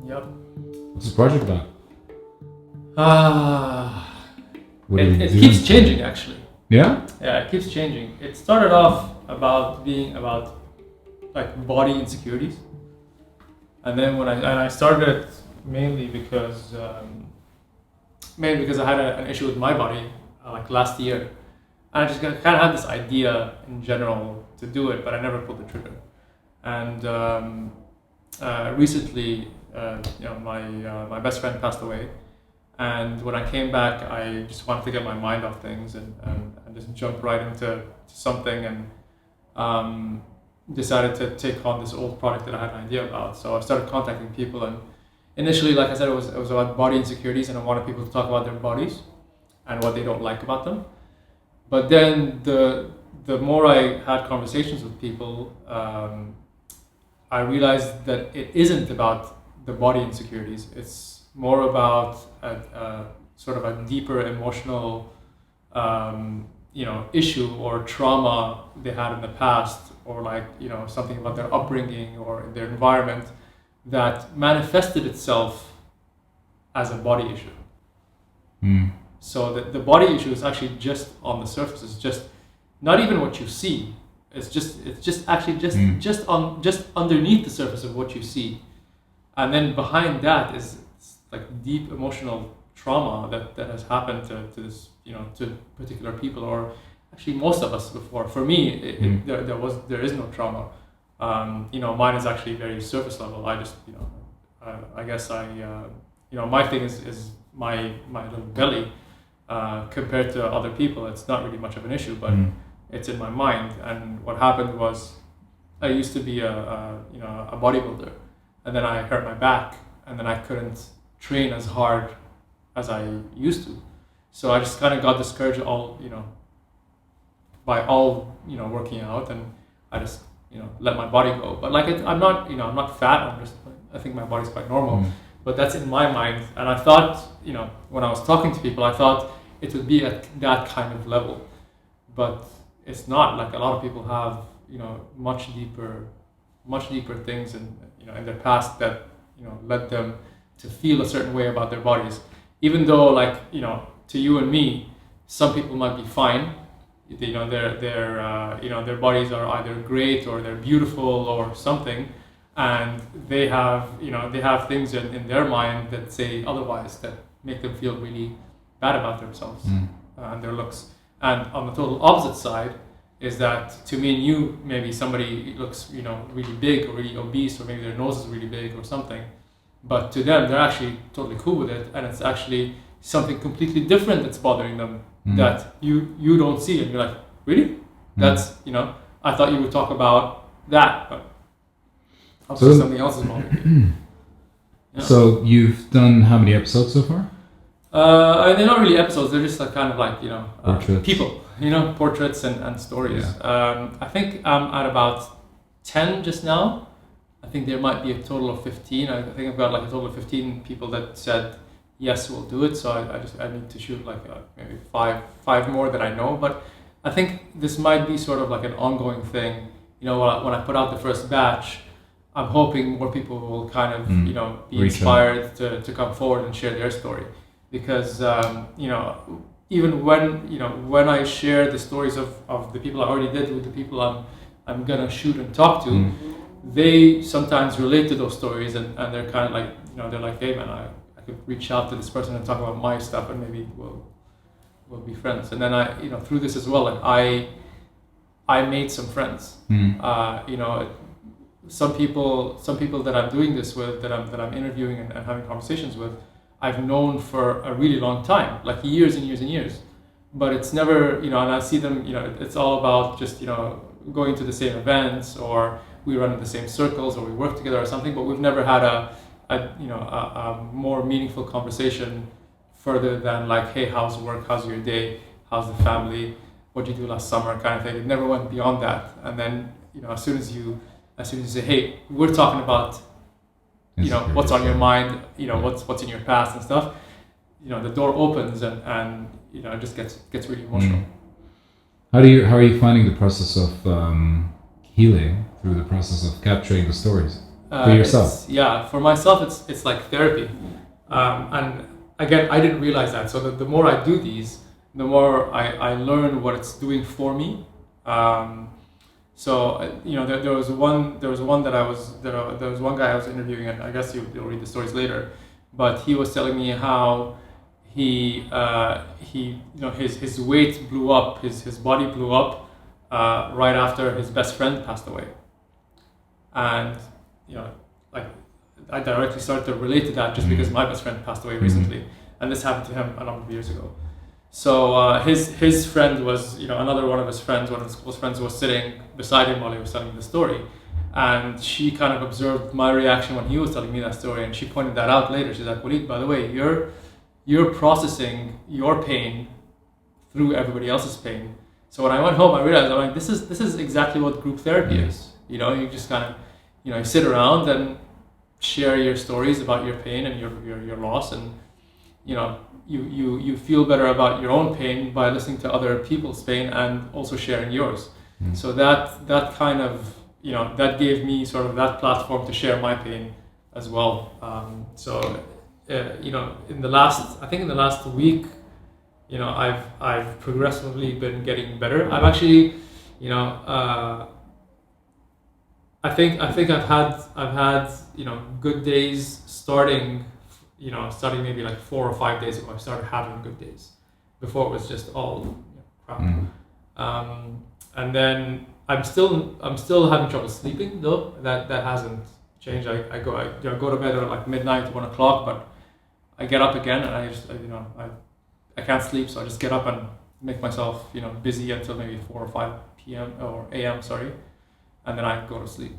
Yep. What's the project about? It keeps changing, actually. Yeah? Yeah, it keeps changing. It started off about being about like body insecurities, and then when I started it mainly because I had an issue with my body like last year, and I just kind of had this idea in general to do it, but I never pulled the trigger. And recently, my best friend passed away, and when I came back, I just wanted to get my mind off things and just jump right into something, and decided to take on this old product that I had an idea about. So I started contacting people, and initially, like I said, it was about body insecurities, and I wanted people to talk about their bodies and what they don't like about them. But then the more I had conversations with people, I realized that it isn't about the body insecurities. It's more about a sort of a deeper emotional, issue or trauma they had in the past, or like something about their upbringing or their environment that manifested itself as a body issue. So the body issue is actually just on the surface. It's just not even what you see. It's just underneath the surface of what you see, and then behind that is like deep emotional trauma that has happened to this to particular people, or actually most of us before. For me, there is no trauma. Mine is actually very surface level. I just I guess my thing is my little belly. Compared to other people, it's not really much of an issue, but it's in my mind. And what happened was, I used to be a bodybuilder, and then I hurt my back, and then I couldn't train as hard as I used to. So I just kind of got discouraged by working out, and I just let my body go. But like I'm not fat. I think my body's quite normal. But that's in my mind, and I thought, when I was talking to people, I thought it would be at that kind of level, but it's not. Like a lot of people have, much deeper things in their past that led them to feel a certain way about their bodies, even though to you and me, some people might be fine. Their bodies are either great or they're beautiful or something. And they have things in their mind that say otherwise, that make them feel really bad about themselves and their looks. And on the total opposite side is that, to me and you, maybe somebody looks really big or really obese, or maybe their nose is really big or something, but to them they're actually totally cool with it, and it's actually something completely different that's bothering them that you don't see, and you're like, really? That's I thought you would talk about that, but also something else is bothering you. Yeah. So you've done how many episodes so far? They're not really episodes. They're just kind of like people, portraits and stories. Yeah. I think I'm at about 10 just now. I think there might be a total of 15. I think I've got like a total of 15 people that said yes, we'll do it. So I need to shoot like maybe five more that I know. But I think this might be sort of like an ongoing thing. When I put out the first batch, I'm hoping more people will kind of be inspired to come forward and share their story, because even when I share the stories of the people I already did with the people I'm gonna shoot and talk to, they sometimes relate to those stories, and they're kind of like they're like, hey man, I could reach out to this person and talk about my stuff, and maybe we'll be friends. And then I through this as well, like I made some friends. Some people that I'm doing this with, that I'm interviewing and having conversations with, I've known for a really long time, like years and years and years. But it's never, and I see them, it's all about just, going to the same events, or we run in the same circles, or we work together or something. But we've never had a more meaningful conversation further than like, hey, how's work? How's your day? How's the family? What did you do last summer? Kind of thing. It never went beyond that. And then, as soon as you say, hey, we're talking about, what's on your mind, what's in your past and stuff, the door opens, and it just gets really emotional. How are you finding the process of healing through the process of capturing the stories? For yourself? Yeah, for myself, it's like therapy. And again, I didn't realize that. So the more I do these, the more I learn what it's doing for me. There was one guy I was interviewing, and I guess you'll read the stories later. But he was telling me how his weight blew up, his body blew up right after his best friend passed away, and like I directly started to relate to that just because my best friend passed away recently, and this happened to him a number of years ago. So his friend was, another one of his friends, one of his close friends, was sitting beside him while he was telling me the story, and she kind of observed my reaction when he was telling me that story, and she pointed that out later. She's like, Waleed, by the way, you're processing your pain through everybody else's pain. So when I went home, I realized, I'm like, this is exactly what group therapy is. You just kind of, you sit around and share your stories about your pain and your loss, and you feel better about your own pain by listening to other people's pain and also sharing yours. So that kind of, that gave me sort of that platform to share my pain as well. In the last week, I've progressively been getting better. I've actually, I think I've had good days starting maybe like 4 or 5 days ago. I started having good days. Before it was just all crap. And then I'm still having trouble sleeping though. That hasn't changed. I go to bed at like midnight, 1 o'clock, but I get up again and I can't sleep, so I just get up and make myself busy until maybe 4 or 5 p.m. or a.m. And then I go to sleep.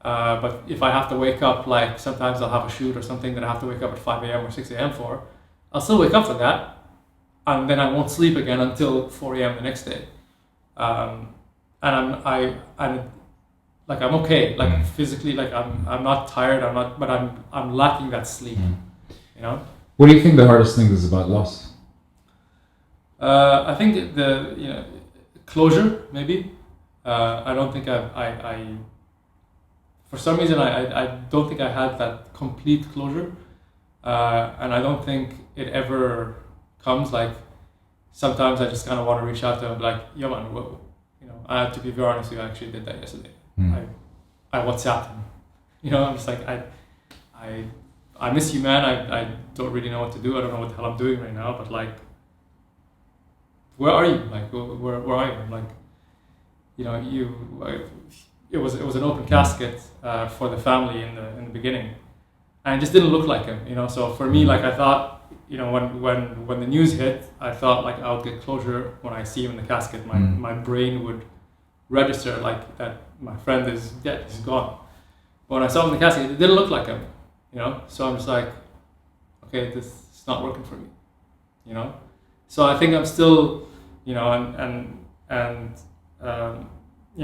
But if I have to wake up, like sometimes I'll have a shoot or something that I have to wake up at 5 a.m. or 6 a.m. for, I'll still wake up for that, and then I won't sleep again until 4 a.m. the next day. And I'm okay, like physically, like I'm not tired, but I'm lacking that sleep. What do you think the hardest thing is about loss? I think the closure, maybe. I don't think I for some reason I don't think I had that complete closure, and I don't think it ever comes. Like sometimes I just kind of want to reach out to him, like, yo man, I have to be very honest with you, I actually did that yesterday. I WhatsApped him. I'm just like, I miss you, man. I don't really know what to do. I don't know what the hell I'm doing right now, but like, where are you? Like, where are you? I'm like, it was an open casket for the family in the beginning, and it just didn't look like him. So for me, like I thought, when the news hit, I thought like I would get closure when I see him in the casket. My brain would register like that my friend is dead, he's gone. But when I saw him in the casket, it didn't look like him. So I'm just like, okay, this is not working for me. So I think I'm still,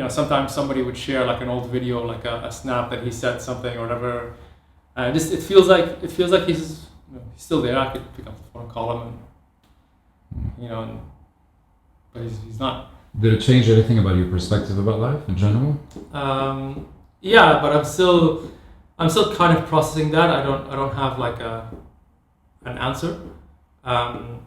sometimes somebody would share like an old video, like a snap that he said something or whatever, and it feels like he's still there. I could pick up the phone and call him, and but he's not. Did it change anything about your perspective about life in general? Yeah, but I'm still kind of processing that. I don't have like an answer. I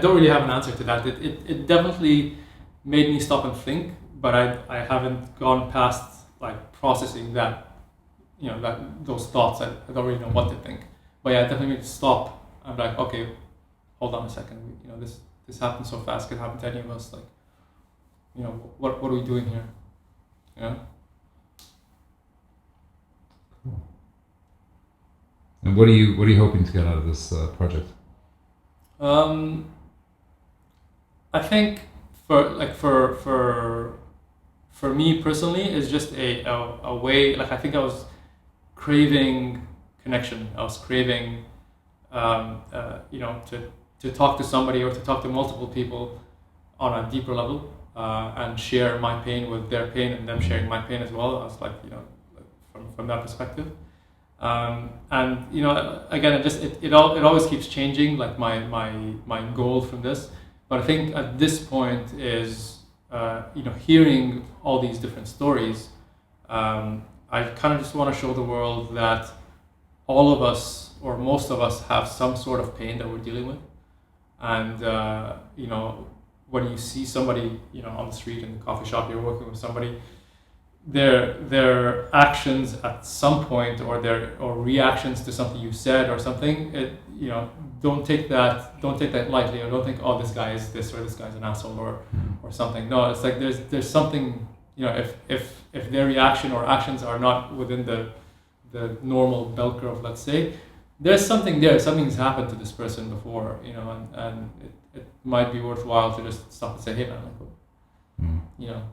don't really have an answer to that. It definitely made me stop and think, but I haven't gone past like processing that, those thoughts. I don't really know what to think. But yeah, it definitely made me stop. I'm like, okay, hold on a second. This happened so fast. Could happen to any of us. Like, what are we doing here? Cool. And what are you hoping to get out of this project? I think for me personally, it's just a way. Like I think I was craving connection. I was craving, to talk to somebody or to talk to multiple people on a deeper level, and share my pain with their pain and them sharing my pain as well. I was like, from that perspective. And again, it always keeps changing, like my goal from this. But I think at this point is hearing all these different stories, I kind of just want to show the world that all of us, or most of us, have some sort of pain that we're dealing with. And, when you see somebody, on the street, in the coffee shop, you're working with somebody, their actions at some point, or reactions to something you said or something, don't take that lightly, or don't think, oh, this guy is this, or this guy's an asshole, or something. No, it's like there's something, if their reaction or actions are not within the normal bell curve, let's say, there's something there. Something's happened to this person before, and it might be worthwhile to just stop and say, hey man,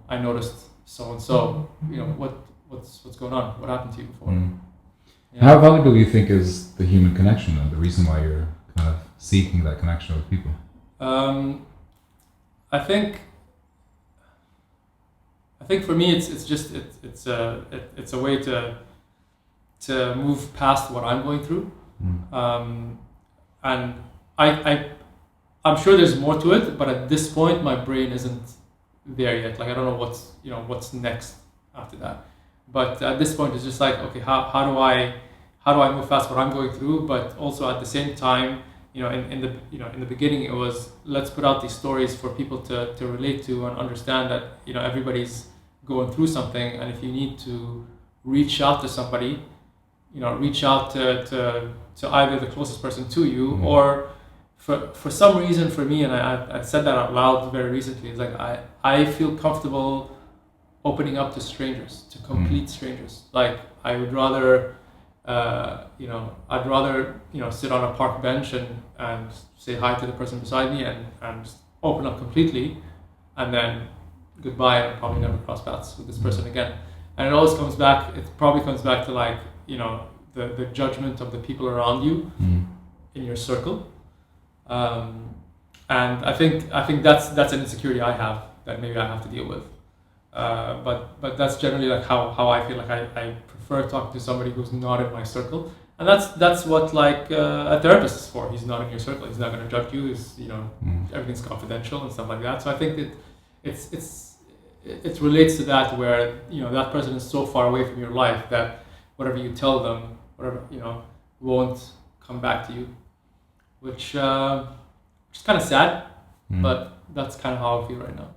I noticed so and so. What's going on? What happened to you before? How valuable do you think is the human connection, and the reason why you're kind of seeking that connection with people? I think for me it's a way to move past what I'm going through, and I'm sure there's more to it, but at this point my brain isn't there yet. Like, I don't know what's next after that. But at this point, it's just like, okay, how do I move past what I'm going through? But also at the same time, in the beginning, it was, let's put out these stories for people to relate to and understand that everybody's going through something, and if you need to reach out to somebody, reach out to either the closest person to you, or for some reason, for me, and I said that out loud very recently, it's like I feel comfortable opening up to strangers, to complete strangers. Like, I would rather, I'd rather, sit on a park bench and say hi to the person beside me and just open up completely, and then goodbye, and I'll probably never cross paths with this person again. And it probably comes back to, like, the judgment of the people around you in your circle. And I think that's an insecurity I have, that maybe I have to deal with. But that's generally like how I feel. Like, I prefer talking to somebody who's not in my circle, and that's what, like, a therapist is for. He's not in your circle. He's not going to judge you. Everything's confidential and stuff like that. So I think that it relates to that, where that person is so far away from your life that whatever you tell them, won't come back to you, which is kind of sad, but that's kind of how I feel right now.